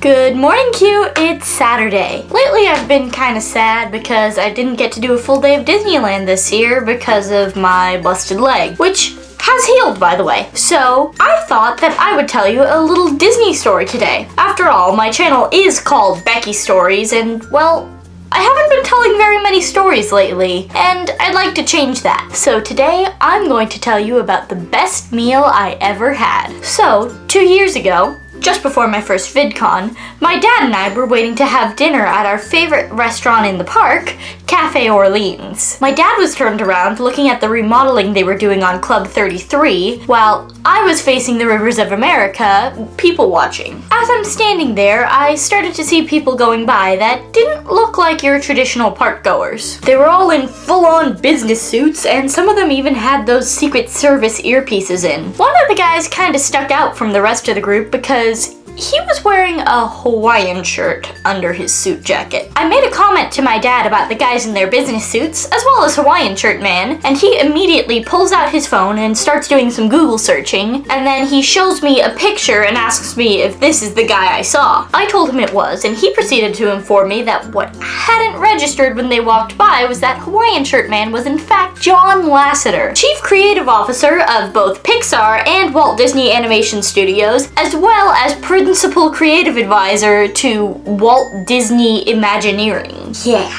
Good morning, Q. It's Saturday. Lately I've been kind of sad because I didn't get to do a full day of Disneyland this year because of my busted leg, which has healed, by the way. So I thought that I would tell you a little Disney story today. After all, my channel is called Becky Stories, and well, I haven't been telling very many stories lately, and I'd like to change that. So today, I'm going to tell you about the best meal I ever had. So, 2 years ago, just before my first VidCon, my dad and I were waiting to have dinner at our favorite restaurant in the park, Cafe Orleans. My dad was turned around looking at the remodeling they were doing on Club 33, while I was facing the rivers of America, people watching. As I'm standing there, I started to see people going by that didn't look like your traditional park goers. They were all in full-on business suits, and some of them even had those Secret Service earpieces in. One of the guys kinda stuck out from the rest of the group because he was wearing a Hawaiian shirt under his suit jacket. I made a comment to my dad about the guys in their business suits, as well as Hawaiian shirt man, and he immediately pulls out his phone and starts doing some Google searching, and then he shows me a picture and asks me if this is the guy I saw. I told him it was, and he proceeded to inform me that what hadn't registered when they walked by was that Hawaiian shirt man was in fact John Lasseter, Chief Creative Officer of both Pixar and Walt Disney Animation Studios, as well as Principal Creative Advisor to Walt Disney Imagineering. Yeah.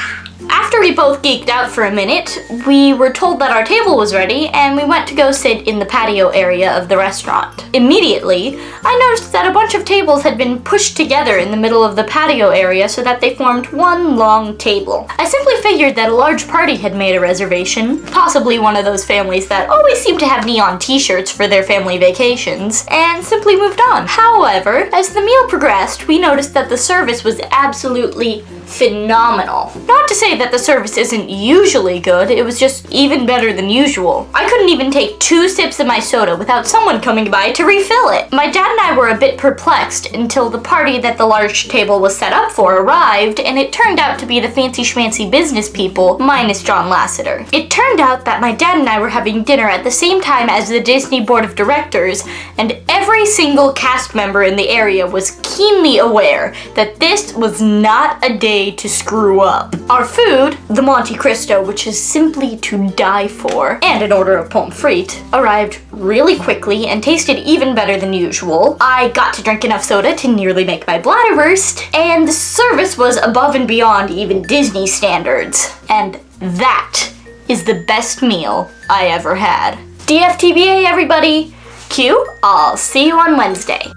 After we both geeked out for a minute, we were told that our table was ready, and we went to go sit in the patio area of the restaurant. Immediately, I noticed that a bunch of tables had been pushed together in the middle of the patio area so that they formed one long table. I simply figured that a large party had made a reservation, possibly one of those families that always seem to have neon t-shirts for their family vacations, and simply moved on. However, as the meal progressed, we noticed that the service was absolutely phenomenal. Not to say that the service isn't usually good, it was just even better than usual. I couldn't even take 2 sips of my soda without someone coming by to refill it. My dad and I were a bit perplexed until the party that the large table was set up for arrived, and it turned out to be the fancy schmancy business people, minus John Lasseter. It turned out that my dad and I were having dinner at the same time as the Disney Board of Directors, and every single cast member in the area was keenly aware that this was not a day to screw up. Our food, the Monte Cristo, which is simply to die for, and an order of pommes frites, arrived really quickly and tasted even better than usual. I got to drink enough soda to nearly make my bladder burst, and the service was above and beyond even Disney standards. And that is the best meal I ever had. DFTBA, everybody. Q, I'll see you on Wednesday.